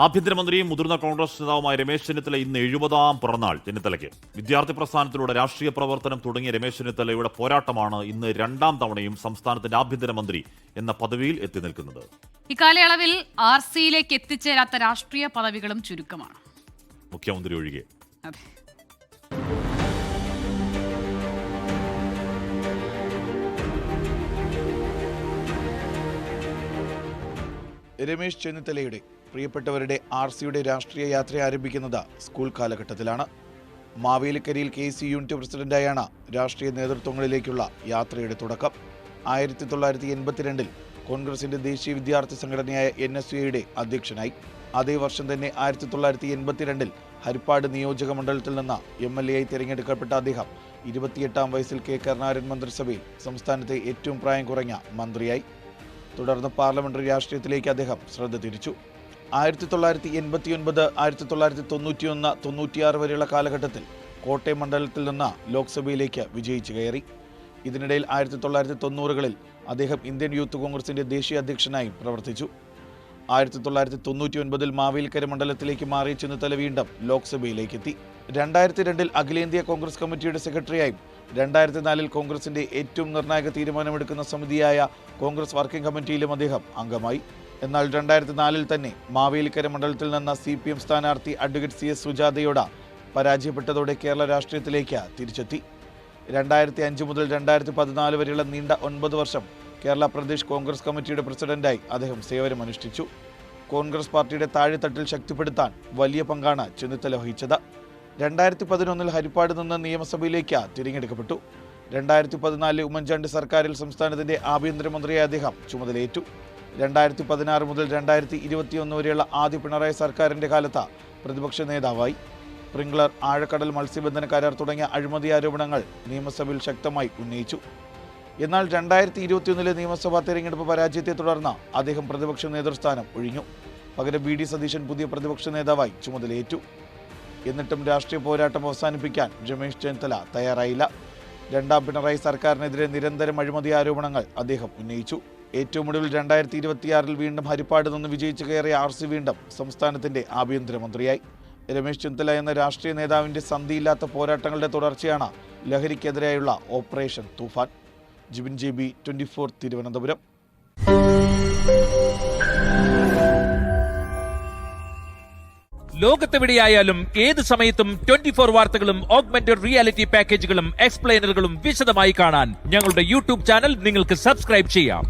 ആഭ്യന്തരമന്ത്രിയും മുതിർന്ന കോൺഗ്രസ് നേതാവുമായ രമേശ് ചെന്നിത്തല ഇന്ന് 70ാം പിറന്നാൾ ചെന്നിത്തലയ്ക്ക്. വിദ്യാർത്ഥി പ്രസ്ഥാനത്തിലൂടെ രാഷ്ട്രീയ പ്രവർത്തനം തുടങ്ങിയ രമേശ് ചെന്നിത്തലയുടെ പോരാട്ടമാണ് ഇന്ന് 2ാം തവണയും സംസ്ഥാനത്തിന്റെ ആഭ്യന്തരമന്ത്രി എന്ന പദവിയിൽ എത്തി നിൽക്കുന്നത്. ഇക്കാലയളവിൽ RCയിലേക്ക് എത്തിച്ചേരാത്ത രാഷ്ട്രീയ പദവികളും ചുരുക്കമാണ്, മുഖ്യമന്ത്രി ഒഴികെ. അതെ. രമേശ് ചെന്നിത്തലയുടെ പ്രിയപ്പെട്ടവരുടെ RCയുടെ രാഷ്ട്രീയ യാത്ര ആരംഭിക്കുന്നത് സ്കൂൾ കാലഘട്ടത്തിലാണ്. മാവേലിക്കരയിൽ KC യൂണിറ്റ് പ്രസിഡന്റായാണ് രാഷ്ട്രീയ നേതൃത്വങ്ങളിലേക്കുള്ള യാത്രയുടെ തുടക്കം. 1982 കോൺഗ്രസിന്റെ ദേശീയ വിദ്യാർത്ഥി സംഘടനയായ NSUയുടെ അധ്യക്ഷനായി. അതേ വർഷം തന്നെ 1982 ഹരിപ്പാട് നിയോജക മണ്ഡലത്തിൽ നിന്ന് MLA ആയി തിരഞ്ഞെടുക്കപ്പെട്ട അദ്ദേഹം 28ാം വയസ്സിൽ K. കരുണാകരൻ മന്ത്രിസഭയിൽ സംസ്ഥാനത്തെ ഏറ്റവും പ്രായം കുറഞ്ഞ മന്ത്രിയായി. തുടർന്ന് പാർലമെന്ററി രാഷ്ട്രീയത്തിലേക്ക് അദ്ദേഹം ശ്രദ്ധ തിരിച്ചു. 1989, 1991, 96 വരെയുള്ള കാലഘട്ടത്തിൽ കോട്ടയം മണ്ഡലത്തിൽ നിന്ന് ലോക്സഭയിലേക്ക് വിജയിച്ചു കയറി. ഇതിനിടയിൽ 1990കളിൽ അദ്ദേഹം ഇന്ത്യൻ യൂത്ത് കോൺഗ്രസിന്റെ ദേശീയ അധ്യക്ഷനായും പ്രവർത്തിച്ചു. 1999 മാവേലിക്കര മണ്ഡലത്തിലേക്ക് മാറിയ ചെന്നിത്തല വീണ്ടും ലോക്സഭയിലേക്കെത്തി. 2002 അഖിലേന്ത്യാ കോൺഗ്രസ് കമ്മിറ്റിയുടെ സെക്രട്ടറിയായും 2004 കോൺഗ്രസിന്റെ ഏറ്റവും നിർണായക തീരുമാനമെടുക്കുന്ന സമിതിയായ കോൺഗ്രസ് വർക്കിംഗ് കമ്മിറ്റിയിലും അദ്ദേഹം അംഗമായി. എന്നാൽ 2004 തന്നെ മാവേലിക്കര മണ്ഡലത്തിൽ നിന്ന് CPM സ്ഥാനാർത്ഥി അഡ്വക്കേറ്റ് CS സുജാതയോട് പരാജയപ്പെട്ടതോടെ കേരള രാഷ്ട്രീയത്തിലേക്ക് തിരിച്ചെത്തി. 2005 മുതൽ 2014 വരെയുള്ള നീണ്ട 9 വർഷം കേരള പ്രദേശ് കോൺഗ്രസ് കമ്മിറ്റിയുടെ പ്രസിഡന്റായി അദ്ദേഹം സേവനമനുഷ്ഠിച്ചു. കോൺഗ്രസ് പാർട്ടിയുടെ താഴെത്തട്ടിൽ ശക്തിപ്പെടുത്താൻ വലിയ പങ്കാണ് ചെന്നിത്തല വഹിച്ചത്. 2011 ഹരിപ്പാട് നിന്ന് നിയമസഭയിലേക്ക് തിരഞ്ഞെടുക്കപ്പെട്ടു. 2014 ഉമ്മൻചാണ്ടി സർക്കാരിൽ സംസ്ഥാനത്തിന്റെ ആഭ്യന്തരമന്ത്രിയായി അദ്ദേഹം ചുമതലയേറ്റു. 2016 മുതൽ 2021 വരെയുള്ള ആദ്യ പിണറായി സർക്കാരിന്റെ കാലത്ത് പ്രതിപക്ഷ നേതാവായി. സ്പ്രിംഗ്ലർ, ആഴക്കടൽ മത്സ്യബന്ധന കരാർ തുടങ്ങിയ അഴിമതി ആരോപണങ്ങൾ നിയമസഭയിൽ ശക്തമായി ഉന്നയിച്ചു. എന്നാൽ 2021 നിയമസഭാ തെരഞ്ഞെടുപ്പ് പരാജയത്തെ തുടർന്ന് അദ്ദേഹം പ്രതിപക്ഷ നേതൃസ്ഥാനം ഒഴിഞ്ഞു. പകരം VD സതീശൻ പുതിയ പ്രതിപക്ഷ നേതാവായി ചുമതലയേറ്റു. എന്നിട്ടും രാഷ്ട്രീയ പോരാട്ടം അവസാനിപ്പിക്കാൻ രമേശ് ചെന്നിത്തല തയ്യാറായില്ല. 2ാം പിണറായി സർക്കാരിനെതിരെ നിരന്തരം അഴിമതി ആരോപണങ്ങൾ അദ്ദേഹം ഉന്നയിച്ചു. ഏറ്റവും ഒടുവിൽ 2026 വീണ്ടും ഹരിപ്പാട് നിന്ന് വിജയിച്ചു കയറിയ RC വീണ്ടും സംസ്ഥാനത്തിന്റെ ആഭ്യന്തരമന്ത്രിയായി. രമേശ് ചെന്നിത്തല എന്ന രാഷ്ട്രീയ നേതാവിന്റെ സന്ധിയില്ലാത്ത പോരാട്ടങ്ങളുടെ തുടർച്ചയാണ് ലഹരിക്കെതിരെയുള്ള ഓപ്പറേഷൻ തൂഫാൻ. ജിബിൻ JB, 24 തിരുവനന്തപുരം. ലോകത്തെവിടെയായാലും ഏത് സമയത്തും 24 വാർത്തകളും ഓഗ്മെന്റഡ് റിയാലിറ്റി പാക്കേജുകളും എക്സ്പ്ലെയിനറുകളും വിശദമായി കാണാൻ ഞങ്ങളുടെ YouTube ചാനൽ നിങ്ങൾക്ക് സബ്സ്ക്രൈബ് ചെയ്യാം.